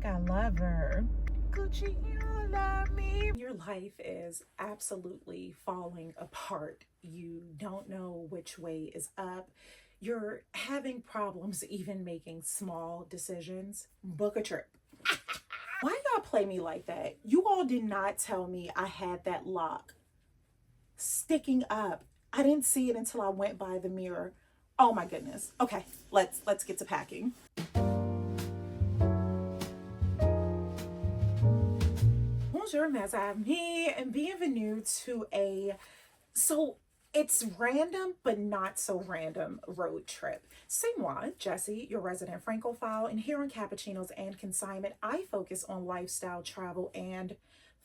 think I love her. Gucci, you love me. Your life is absolutely falling apart. You don't know which way is up. You're having problems even making small decisions. Book a trip. Why y'all play me like that? You all did not tell me I had that lock sticking up. I didn't see it until I went by the mirror. Oh my goodness. Okay, let's get to packing. Bonjour, mes amis, and bienvenue to it's random but not so random road trip. C'est moi, Jessie, your resident Francophile, and here on Cappuccinos and Consignment, I focus on lifestyle, travel, and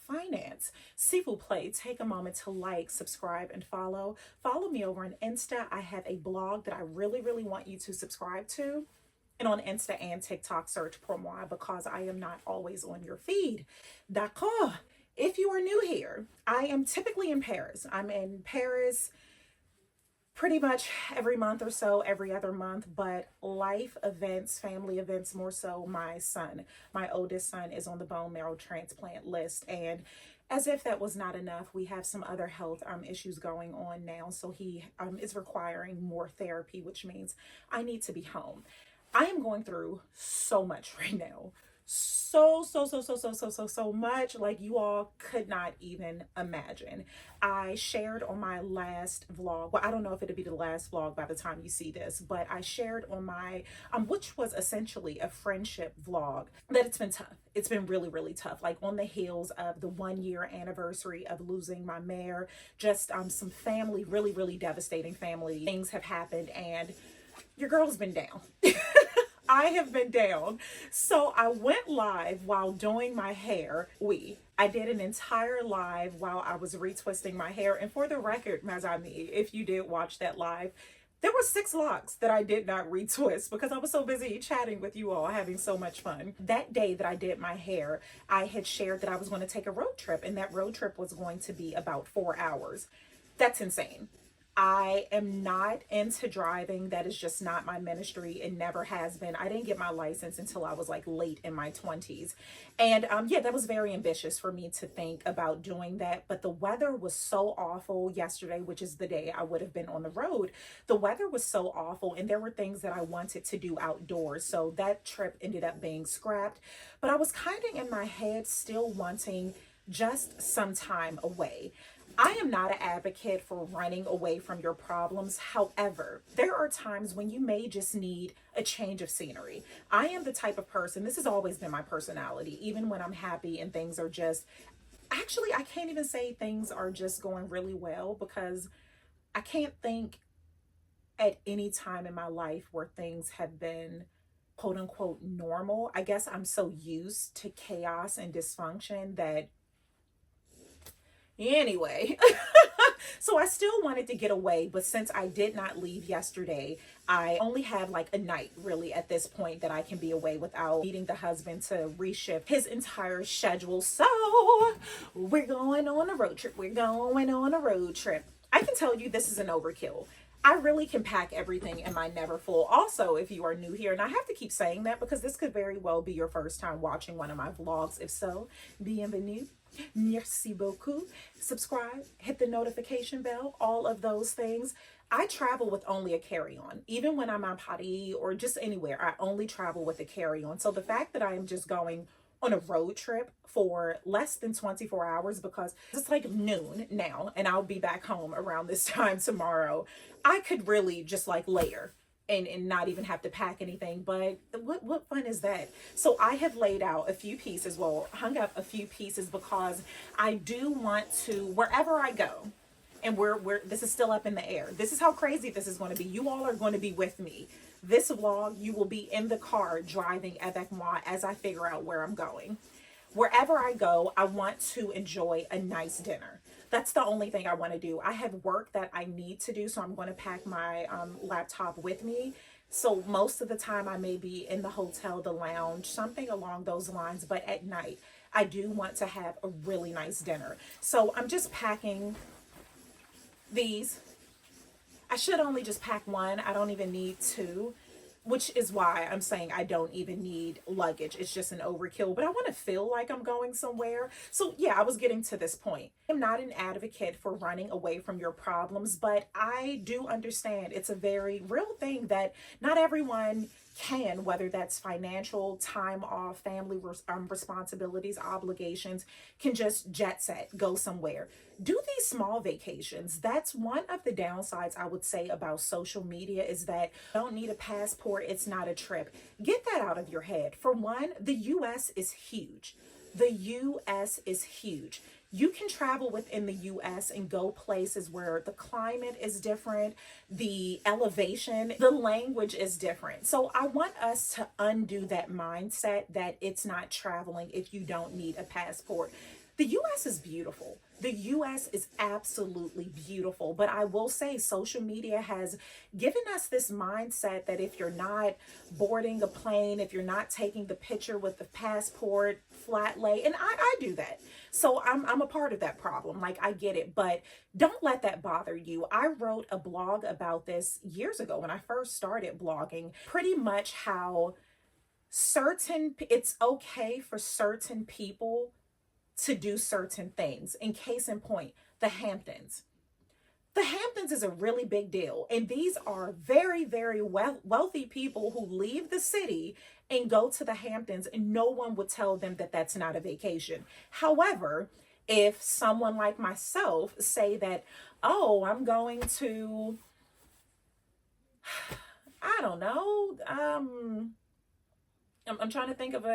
finance. S'il vous plaît, take a moment to like, subscribe, and follow. Follow me over on Insta. I have a blog that I really want you to subscribe to. And on Insta and TikTok, search pour moi because I am not always on your feed. D'accord. If you are new here, I am typically in Paris. I'm in Paris pretty much every month or so, every other month, but life events, family events, more so my oldest son is on the bone marrow transplant list. And as if that was not enough, we have some other health issues going on now. So he is requiring more therapy, which means I need to be home. I am going through so much right now. So much, like you all could not even imagine. I shared on my last vlog, well, I don't know if it'll be the last vlog by the time you see this, but I shared on my, which was essentially a friendship vlog, that it's been tough. It's been really tough, like on the heels of the 1 year anniversary of losing my mare, just some family, really devastating family things have happened, and your girl's been down. I have been down. So I went live while doing my hair. I did an entire live while I was retwisting my hair. And for the record, mes amis, if you did watch that live, there were 6 locks that I did not retwist because I was so busy chatting with you all, having so much fun. That day that I did my hair, I had shared that I was going to take a road trip, and that road trip was going to be about 4 hours. That's insane. I am not into driving. That is just not my ministry. It never has been. I didn't get my license until I was like late in my 20s. And yeah, that was very ambitious for me to think about doing that. But the weather was so awful yesterday, which is the day I would have been on the road. The weather was so awful, and there were things that I wanted to do outdoors. So that trip ended up being scrapped. But I was kind of in my head still wanting just some time away. I am not an advocate for running away from your problems. However, there are times when you may just need a change of scenery. I am the type of person, this has always been my personality, even when I'm happy and things are just, actually, I can't even say things are just going really well, because I can't think at any time in my life where things have been quote unquote normal. I guess I'm so used to chaos and dysfunction that anyway, so I still wanted to get away, but since I did not leave yesterday, I only have like a night really at this point that I can be away without needing the husband to reshift his entire schedule. So we're going on a road trip. I can tell you this is an overkill. I really can pack everything in my never full. Also, if you are new here, and I have to keep saying that because this could very well be your first time watching one of my vlogs. If so, bienvenue. Merci beaucoup. Subscribe, hit the notification bell, all of those things. I travel with only a carry-on. Even when I'm in Paris or just anywhere, I only travel with a carry-on. So the fact that I am just going on a road trip for less than 24 hours, because it's like noon now and I'll be back home around this time tomorrow, I could really just like layer and not even have to pack anything. But what fun is that? So I have laid out a few pieces, hung up a few pieces, because I do want to, wherever I go, and this is still up in the air. This is how crazy this is going to be. You all are going to be with me. This vlog, you will be in the car driving avec moi as I figure out where I'm going. Wherever I go, I want to enjoy a nice dinner. That's the only thing I want to do. I have work that I need to do, so I'm going to pack my laptop with me. So most of the time I may be in the hotel, the lounge, something along those lines. But at night, I do want to have a really nice dinner. So I'm just packing these. I should only just pack one. I don't even need two. which is why I'm saying I don't even need luggage. It's just an overkill, but I want to feel like I'm going somewhere. So yeah, I was getting to this point. I'm not an advocate for running away from your problems, but I do understand it's a very real thing that not everyone can, whether that's financial, time off, family responsibilities, obligations, can just jet set, go somewhere. Do these small vacations. That's one of the downsides I would say about social media, is that you don't need a passport. It's not a trip. Get that out of your head. For one, the US is huge. The US is huge. You can travel within the US and go places where the climate is different, the elevation, the language is different. So I want us to undo that mindset that it's not traveling if you don't need a passport. The US is beautiful. The US is absolutely beautiful. But I will say social media has given us this mindset that if you're not boarding a plane, if you're not taking the picture with the passport, flat lay, and I do that. So I'm a part of that problem. Like, I get it, but don't let that bother you. I wrote a blog about this years ago when I first started blogging, pretty much how it's okay for certain people to do certain things. In case in point, the Hamptons. The Hamptons is a really big deal. And these are very, very wealthy people who leave the city and go to the Hamptons, and no one would tell them that that's not a vacation. However, if someone like myself say that, oh, I'm going to, I don't know, I'm trying to think of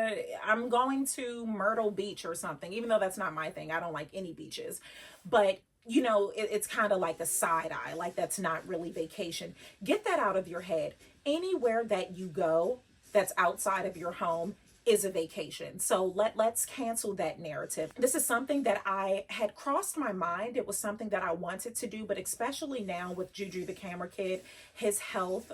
I'm going to Myrtle Beach or something, even though that's not my thing. I don't like any beaches. But, you know, it's kind of like a side eye, like that's not really vacation. Get that out of your head. Anywhere that you go that's outside of your home is a vacation. So let's cancel that narrative. This is something that I had crossed my mind. It was something that I wanted to do, but especially now with Juju the camera kid, his health,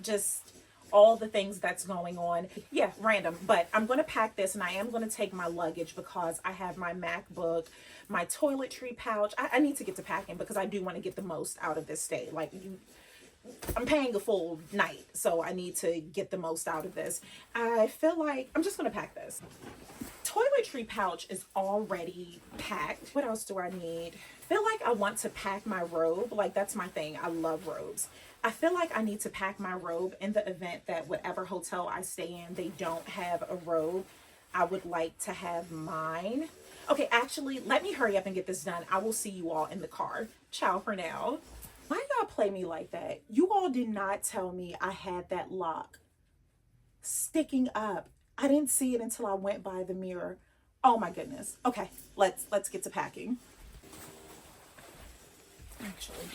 just all the things that's going on. Yeah, random, but I'm going to pack this, and I am going to take my luggage because I have my MacBook, my toiletry pouch. I need to get to packing because I do want to get the most out of this stay. Like, I'm paying a full night, so I need to get the most out of this. I feel like I'm just going to pack this. Toiletry pouch is already packed. What else do I need? I feel like I want to pack my robe. Like, that's my thing. I love robes. I feel like I need to pack my robe in the event that whatever hotel I stay in, they don't have a robe. I would like to have mine. Okay, actually, let me hurry up and get this done. I will see you all in the car. Ciao for now. Why y'all play me like that? You all did not tell me I had that lock sticking up. I didn't see it until I went by the mirror. Oh my goodness. Okay, let's get to packing. Actually,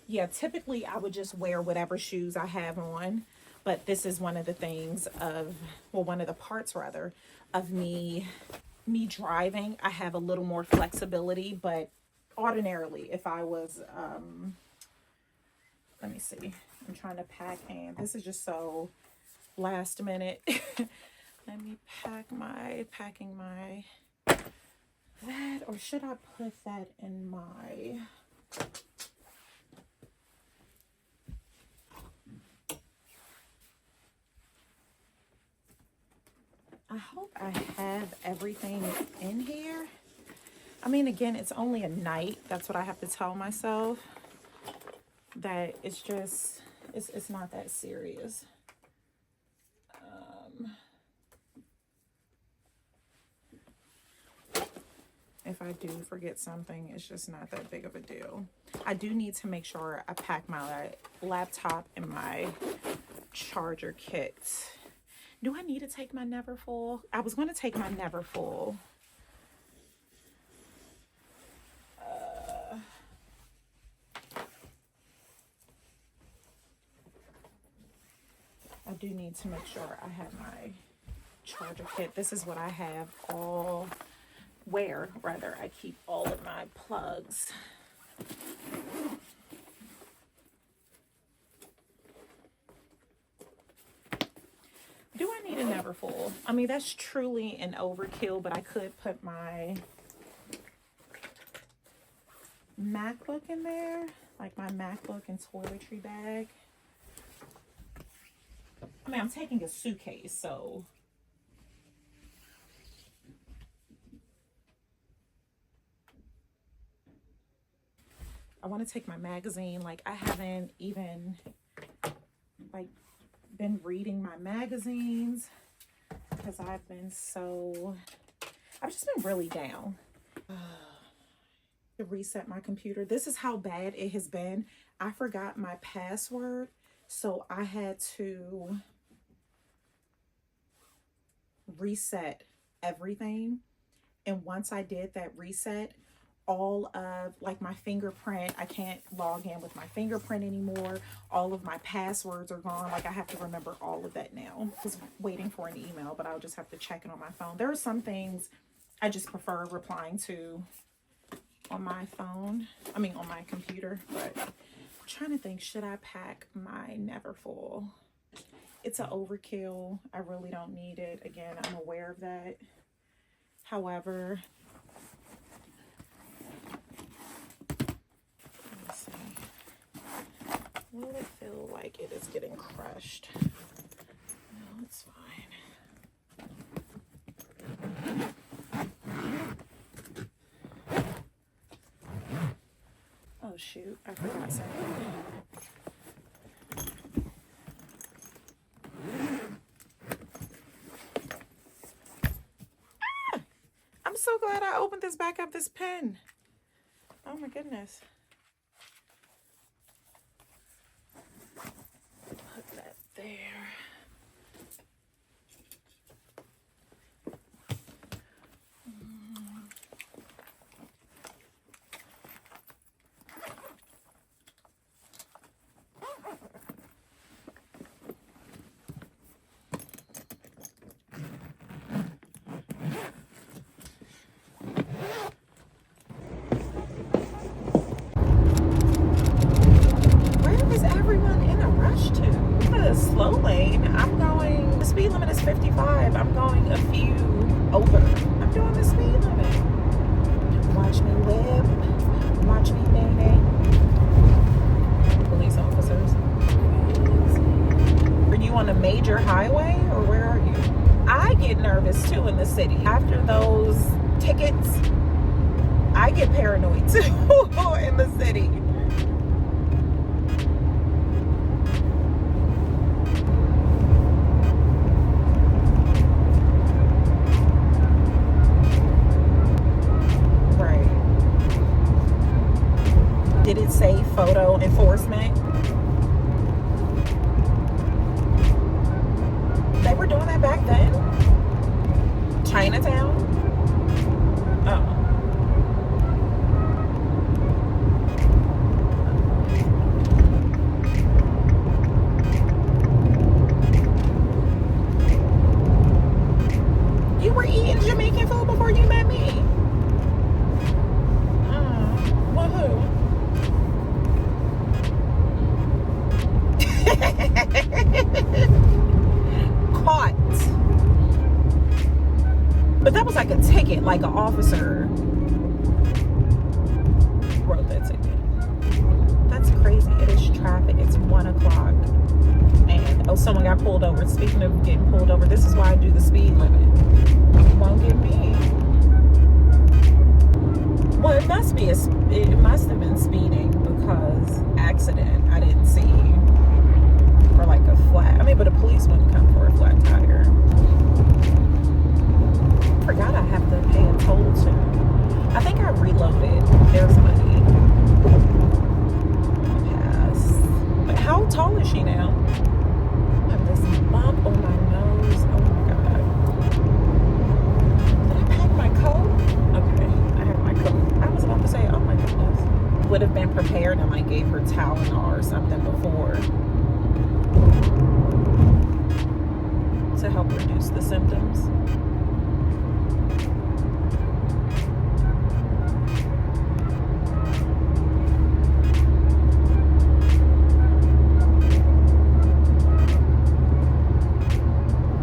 yeah, typically I would just wear whatever shoes I have on, but this is one of the things of, well, one of the parts rather of me driving. I have a little more flexibility, but ordinarily if I was, let me see, I'm trying to pack, and this is just so last minute. Let me packing my, that, or should I put that in my, I hope I have everything in here. I mean, again, it's only a night. That's what I have to tell myself. That it's just, it's not that serious. If I do forget something, it's just not that big of a deal. I do need to make sure I pack my laptop and my charger kit. Do I need to take my Neverfull? I was going to take my Neverfull. I do need to make sure I have my charger kit. This is what I have where I keep all of my plugs. Do I need a Neverfull? I mean, that's truly an overkill, but I could put my MacBook in there, like my MacBook and toiletry bag. I mean, I'm taking a suitcase, so. I want to take my magazine. Like, I haven't even, like, been reading my magazines because I've just been really down. To reset my computer. This is how bad it has been. I forgot my password, so I had to reset everything. And once I did that reset, all of like my fingerprint, I can't log in with my fingerprint anymore. All of my passwords are gone. Like, I have to remember all of that now. I was waiting for an email, but I'll just have to check it on my phone. There are some things I just prefer replying to on my phone. I mean, on my computer. But I'm trying to think, should I pack my Neverfull? It's an overkill. I really don't need it. Again, I'm aware of that. However, let's see. Will it feel like it is getting crushed? No, it's fine. Oh shoot, I forgot something. I'm so glad I opened this back up, this pen. Oh my goodness. Put that there. Slow lane. I'm going, the speed limit is 55. I'm going a few over. I'm doing the speed limit. Watch me whip. Watch me nay. Police officers. Are you on a major highway or where are you? I get nervous too in the city. After those tickets, I get paranoid too in the city. Did it say photo enforcement? They were doing that back then? Chinatown? Oh. You were eating Jamaican food before you met me? Woohoo. Caught. But that was like a ticket, like an officer wrote that ticket. That's crazy. It is traffic. It's 1 o'clock. And oh, someone got pulled over. Speaking of getting pulled over, this is why I do the speed limit. You won't get me. Well, it must have been speeding because accident. I didn't see. Or like a flat. I mean, but a police wouldn't come for a flat tire. I forgot I have to pay a toll too. I think I reloaded. There's money. Pass. But how tall is she now? I have this bump on my nose. Oh my god. Did I pack my coat? Okay, I have my coat. I was about to say, oh my goodness. Would have been prepared and like gave her Tylenol or something before. To help reduce the symptoms.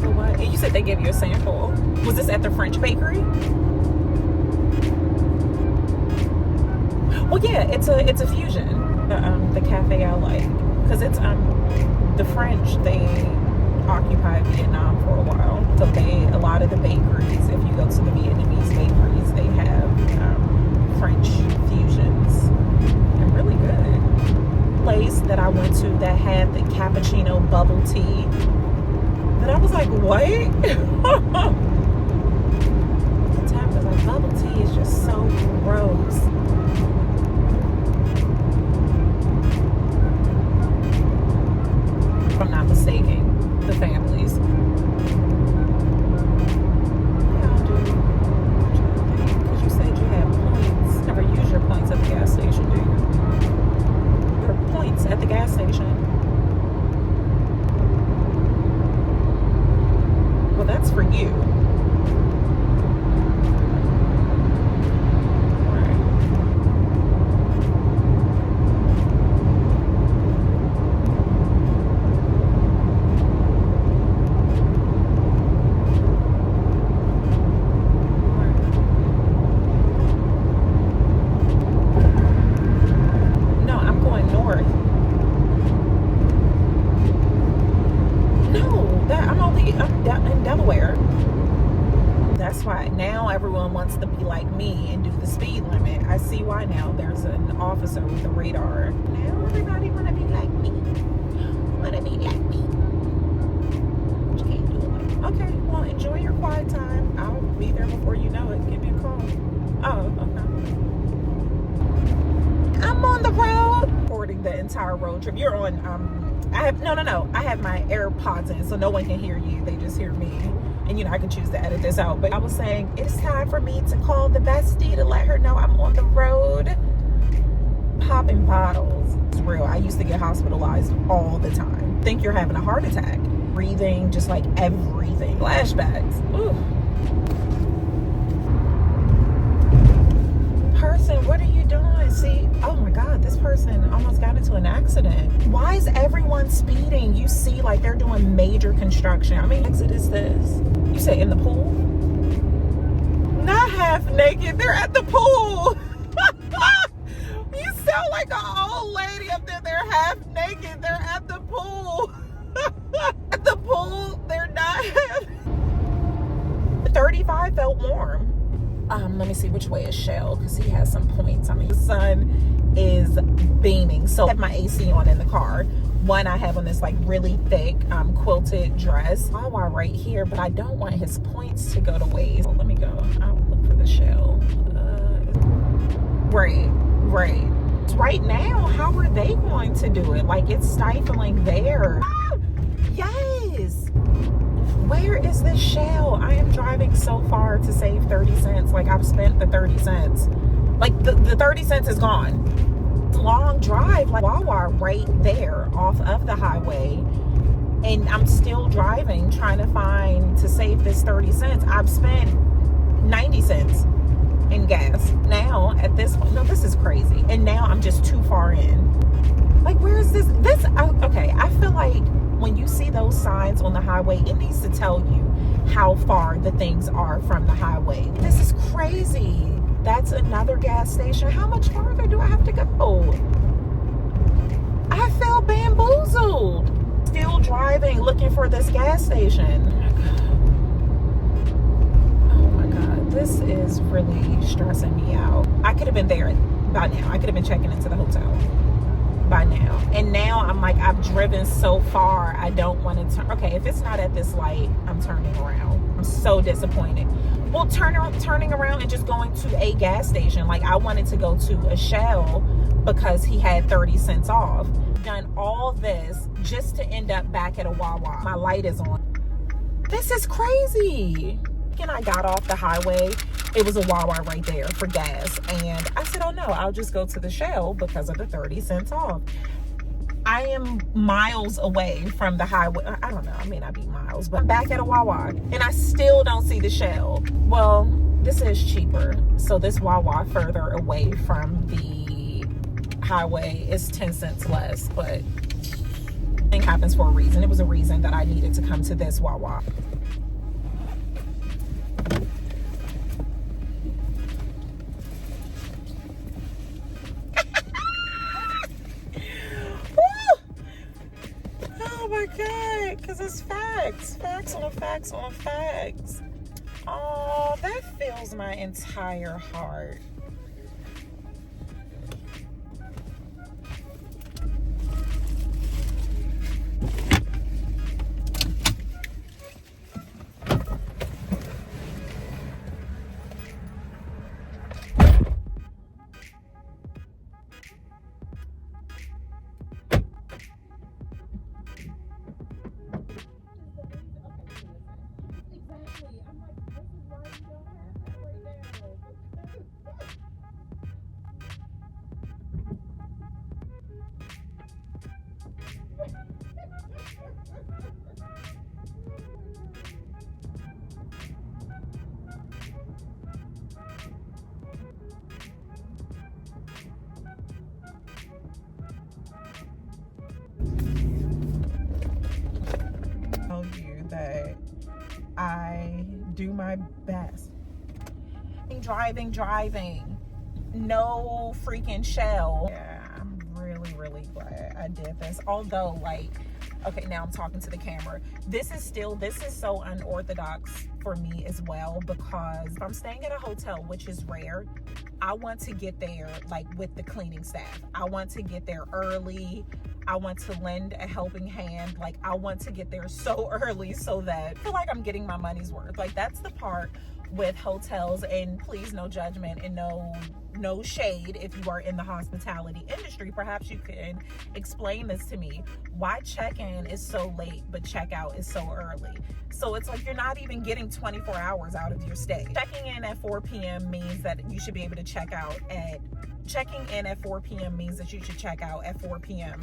What? You said they gave you a sample. Was this at the French bakery? Well, yeah, it's a fusion. The cafe I like, because it's the French, they occupied Vietnam for a while. So a lot of the bakeries, if you go to the Vietnamese bakeries, they have French fusions. They're really good. Place that I went to that had the cappuccino bubble tea. And I was like, what? The tap was like, bubble tea is just so gross. If I'm not mistaken, the families. Yeah, dude. Because you said you had points. Never use your points at the gas station, do you? Your points at the gas station. Well, that's for you. In Delaware. That's why now everyone wants to be like me and do the speed limit. I see why now. There's an officer with a radar. Now everybody want to be like me. Want to be like me. But you can't do it. Okay, well, enjoy your quiet time. I'll be there before you know it. Give me a call. Oh, okay. I'm on the road. Recording the entire road trip. You're on, I have my AirPods in, so no one can hear you. They just hear me. And you know, I can choose to edit this out. But I was saying, it's time for me to call the bestie to let her know I'm on the road. Popping bottles. It's real. I used to get hospitalized all the time. Think you're having a heart attack. Breathing, just like everything. Flashbacks. Ooh. Person, what are you doing? See, oh my God, this person almost got into an accident. Why is everyone speeding? You see, like they're doing major construction. I mean, exit is this? You say in the pool? Not half naked, they're at the pool. You sound like an old lady up there. They're half naked, they're at the pool. At the pool, they're not half. 35 felt warm. Let me see which way is Shell, because he has some points. I mean, the sun is beaming. So I have my AC on in the car. One I have on this like really thick quilted dress. Wawa right here, but I don't want his points to go to waste. So let me go. I'll look for the Shell. Right. Right now, how are they going to do it? Like, it's stifling there. Ah, yes. Where is this Shell? I am driving so far to save 30 cents. Like, I've spent the 30 cents. Like, the 30 cents is gone. Long drive, like Wawa right there off of the highway. And I'm still driving, trying to save this 30 cents. I've spent 90 cents in gas. Now, at this point, no, this is crazy. And now I'm just too far in. Like, where is this? Okay, I feel like when you see those signs on the highway, it needs to tell you how far the things are from the highway. This is crazy. That's another gas station. How much farther do I have to go? I feel bamboozled. Still driving, looking for this gas station. Oh my God, this is really stressing me out. I could have been there by now. I could have been checking into the hotel by now. And now I'm like, I've driven so far, I don't want to turn. Okay, if it's not at this light, I'm turning around. I'm so disappointed. Well, turning around and just going to a gas station. Like, I wanted to go to a Shell because he had 30 cents off. Done all this just to end up back at a Wawa. My light is on. This is crazy. And I got off the highway. It was a Wawa right there for gas. And I said, oh no, I'll just go to the Shell because of the 30 cents off. I am miles away from the highway. I don't know, I may not be miles, but I'm back at a Wawa and I still don't see the Shell. Well, this is cheaper. So this Wawa further away from the highway is 10 cents less, but thing happens for a reason. It was a reason that I needed to come to this Wawa. Oh my God, because it's fat. On facts on facts. Oh, that fills my entire heart. Tell you that I do my best. Driving, no freaking shell. Yeah, I'm really glad I did this. Although, like, okay, now I'm talking to the camera. This is so unorthodox for me as well, because if I'm staying at a hotel, which is rare, I want to get there like with the cleaning staff. I want to get there early. I want to lend a helping hand. Like, I want to get there so early so that I feel like I'm getting my money's worth. Like, that's the part with hotels, and please, no judgment and no shade if you are in the hospitality industry. Perhaps you can explain this to me. Why check-in is so late but check-out is so early? So it's like you're not even getting 24 hours out of your stay. Checking in at 4 p.m. means that you should be able to check out at checking in at 4 p.m. means that you should check out at 4 p.m.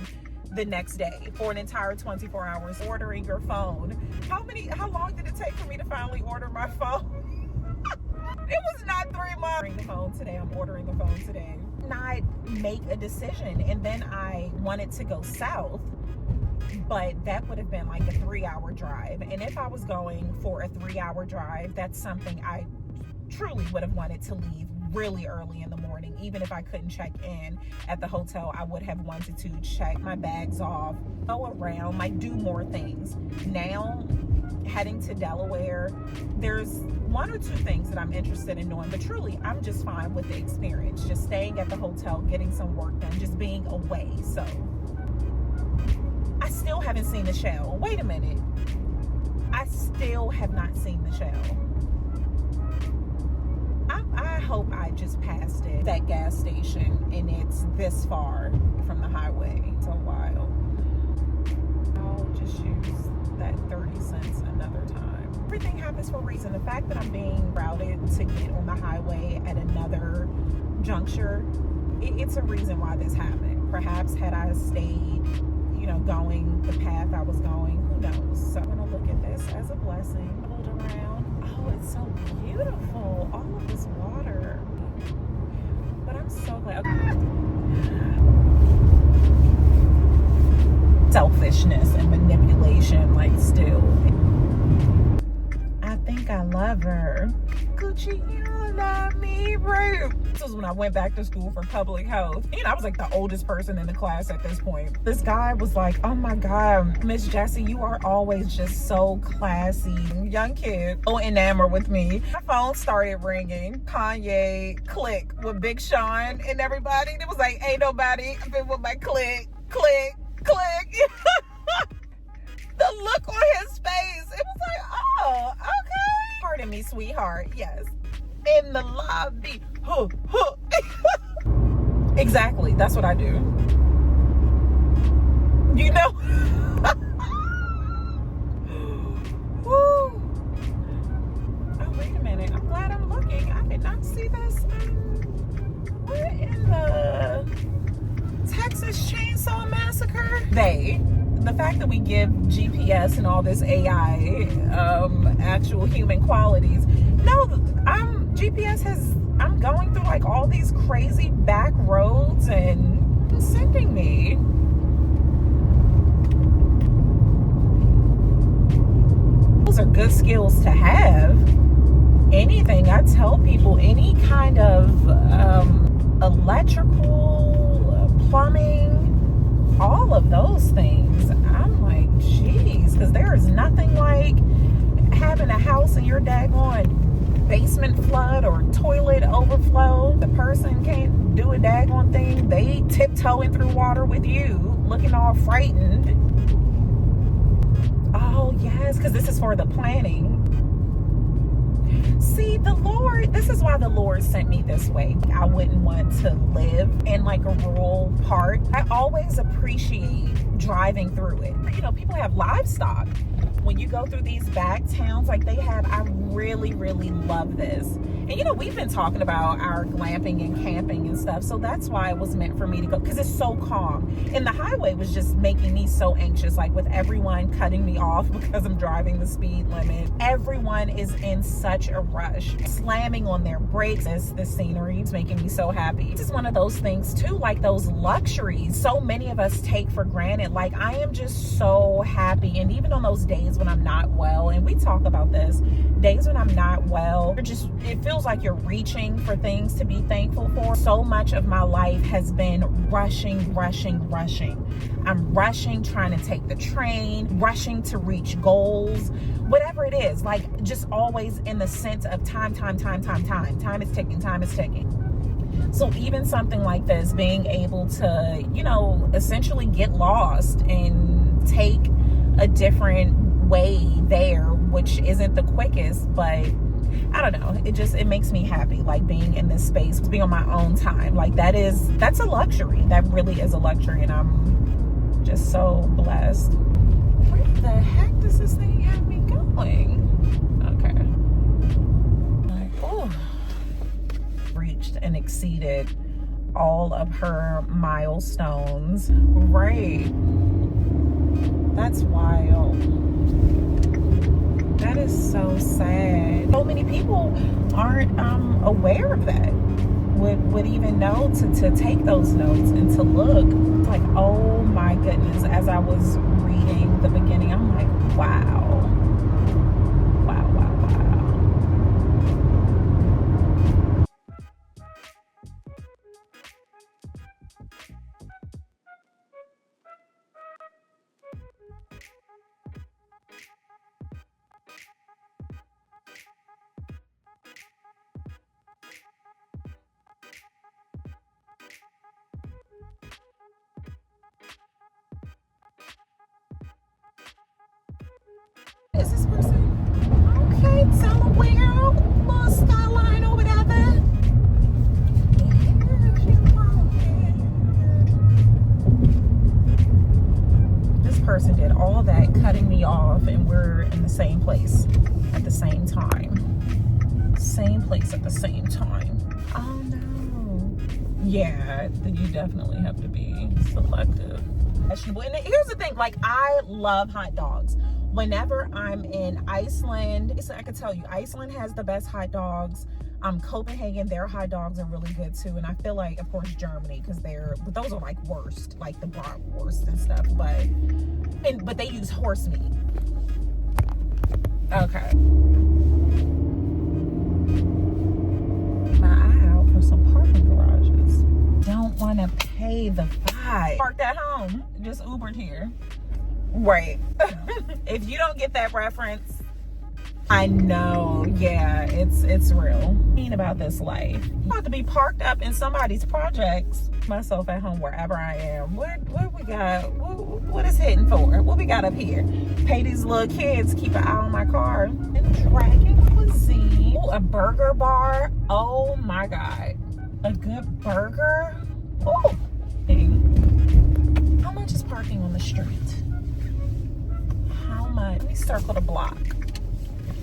the next day for an entire 24 hours. Ordering your phone. How long did it take for me to finally order my phone? It was not 3 months. I'm ordering the phone today. Not make a decision, and then I wanted to go south, but that would have been like a 3-hour drive. And if I was going for a 3-hour drive, that's something I truly would have wanted to leave really early in the morning. Even if I couldn't check in at the hotel, I would have wanted to check my bags off, go around, like do more things. Now, heading to Delaware, there's 1 or 2 things that I'm interested in doing, but truly, I'm just fine with the experience. Just staying at the hotel, getting some work done, just being away. So, I still haven't seen the Shell. Wait a minute. I still have not seen the Shell. I hope I just passed it, that gas station, and it's this far from the highway. It's a while. I'll just use that 30 cents another time. Everything happens for a reason. The fact that I'm being routed to get on the highway at another juncture, it's a reason why this happened. Perhaps had I stayed, going the path I was going, who knows? So I'm gonna look at this as a blessing. Hold around. Oh, it's so beautiful. All of this water. But I'm so glad. Selfishness and manipulation, like, still. I think I love her. Gucci, you love me, bro. This was when I went back to school for public health. I was like the oldest person in the class at this point. This guy was like, oh my God, Miss Jessie, you are always just so classy. Young kid, so enamored with me. My phone started ringing. Kanye, click with Big Sean and everybody. It was like, ain't nobody been with my click. The look on his face, it was like, oh, okay. Pardon me, sweetheart. Yes. In the lobby. Exactly. That's what I do. Woo. Oh, wait a minute. I'm glad I'm looking. I did not see this. What in the Texas Chainsaw Massacre? The fact that we give GPS and all this AI actual human qualities. No, I'm going through like all these crazy back roads and it's sending me. Those are good skills to have. Anything, I tell people, any kind of electrical, plumbing, all of those things, I'm like, geez, because there is nothing like having a house and your daggone basement flood or toilet overflow, the person can't do a daggone thing. They tiptoeing through water with you, looking all frightened. Oh yes, because this is for the planning. See, the Lord, this is why the Lord sent me this way. I wouldn't want to live in like a rural part. I always appreciate driving through it. You know, people have livestock. When you go through these back towns like they have, I really, really love this. And you know, we've been talking about our glamping and camping and stuff, so that's why it was meant for me to go, because it's so calm. And the highway was just making me so anxious, like with everyone cutting me off because I'm driving the speed limit. Everyone is in such a rush, slamming on their brakes. The scenery is making me so happy. This is one of those things too, like those luxuries so many of us take for granted. Like I am just so happy. And even on those days when I'm not well, and we talk about this, days when I'm not well, it feels like you're reaching for things to be thankful for. So much of my life has been rushing. I'm rushing, trying to take the train, rushing to reach goals, whatever it is, like just always in the sense of time is ticking. So even something like this, being able to, you know, essentially get lost and take a different way there, which isn't the quickest, but I don't know, it makes me happy, like being in this space, being on my own time. Like that's a luxury. That really is a luxury, and I'm just so blessed. Where the heck does this thing have me going? Okay. Like, oh, reached and exceeded all of her milestones. Right. That's wild. That is so sad. So many people aren't aware of that. Would even know to take those notes and to look. It's like, oh my goodness. As I was reading the beginning, I'm like, wow. Is this person? Okay, Delaware. Little skyline over there. This person did all that cutting me off, and we're in the same place at the same time. Same place at the same time. Oh no. Yeah, you definitely have to be selective. And here's the thing, like I love hot dogs. Whenever I'm in Iceland, I can tell you, Iceland has the best hot dogs. Copenhagen, their hot dogs are really good too. And I feel like, of course, Germany, because but those are like worst, like the bratwurst and stuff. But they use horse meat. Okay. My eye out for some parking garages. Don't want to pay the fine. Parked at home, just Ubered here. Right. If you don't get that reference, I know. Yeah, it's real. About this life, I'm about to be parked up in somebody's projects. Myself at home wherever I am. What we got? What is hitting for? What we got up here? Pay these little kids. Keep an eye on my car. And Dragon Cuisine. Ooh, a burger bar. Oh my god, a good burger. Ooh. How much is parking on the street? How much? Let me circle the block.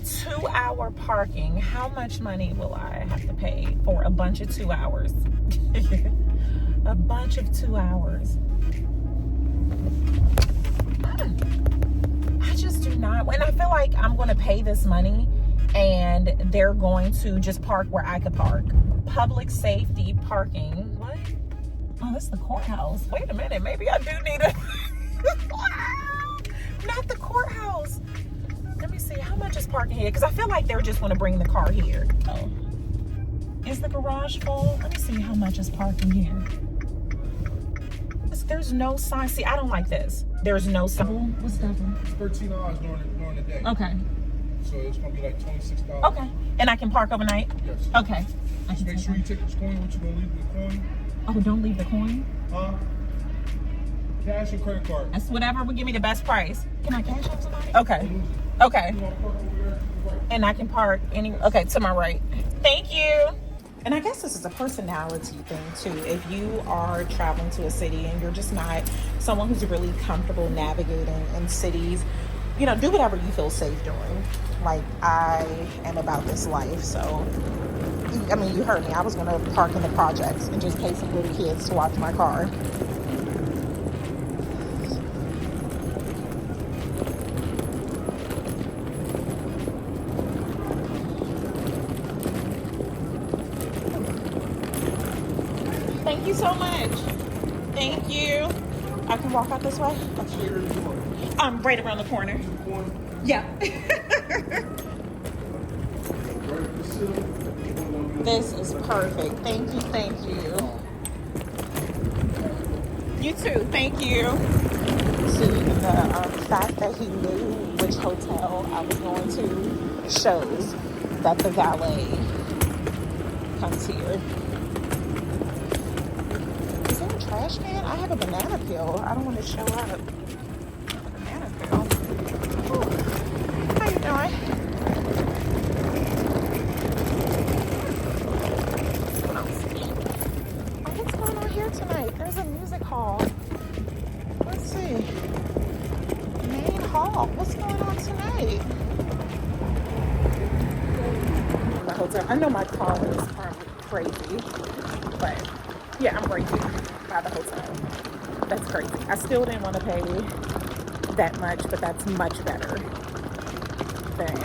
2-hour parking. How much money will I have to pay for a bunch of 2 hours? A bunch of 2 hours. I just do not. And I feel like I'm going to pay this money and they're going to just park where I could park. Public safety parking. What? Oh, this is the courthouse. Wait a minute. Maybe I do need a... Not the courthouse. Let me see, how much is parking here? Because I feel like they're just going to bring the car here. Oh. Is the garage full? Let me see how much is parking here. There's no sign. See, I don't like this. There's no sign. What's double? It's $13 during the day. Okay. So it's gonna be like $26. Okay. And I can park overnight? Yes. Okay. Just make sure you take this coin. What you gonna leave the coin? Oh, don't leave the coin? Huh? Cash or credit card? That's whatever would give me the best price. Can I cash out somebody? Okay. Okay. You wanna park over there? Right. And I can park okay, to my right. Thank you. And I guess this is a personality thing too. If you are traveling to a city and you're just not someone who's really comfortable navigating in cities, you know, do whatever you feel safe doing. Like, I am about this life, so I mean, you heard me. I was gonna park in the projects and just pay some little kids to watch my car. Thank you so much. Thank you. I can walk out this way? Okay. I'm right around the corner. Yeah. This is perfect. Thank you, thank you. You too, thank you. See, the fact that he knew which hotel I was going to shows that the valet comes here. Is there a trash can? I have a banana peel. I don't want to show up. Banana peel. Ooh. How you doing? What's going on here tonight? There's a music hall. Let's see. Main hall. What's going on tonight? The hotel. I know my car is probably crazy, but yeah, I'm crazy by the hotel. That's crazy. I still didn't want to pay that much, but that's much better than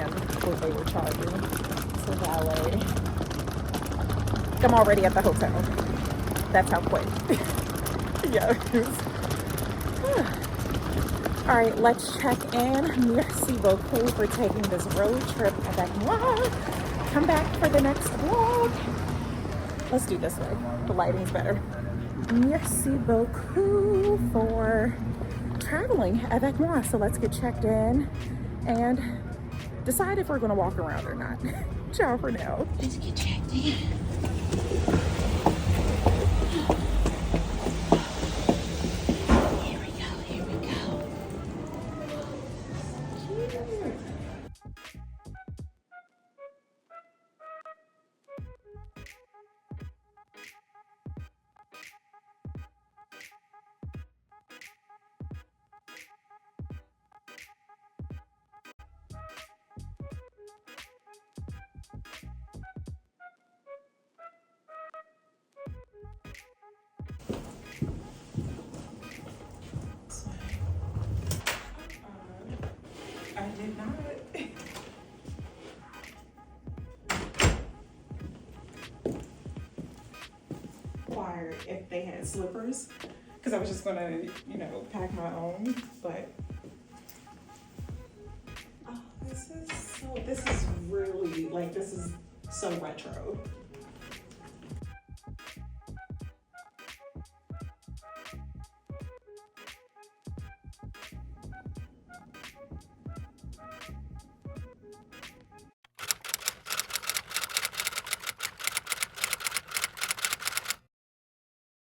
what they were charging. So valet. I'm already at the hotel. That's how quick. Yes. All right, let's check in. Merci beaucoup for taking this road trip avec moi. Come back for the next vlog. Let's do this way. The lighting's better. Merci beaucoup for traveling avec moi. So let's get checked in and decide if we're gonna walk around or not. Ciao for now. Let's get checked in. I did not. Inquired if they had slippers, because I was just gonna, you know, pack my own. But oh, this is really like, this is so retro.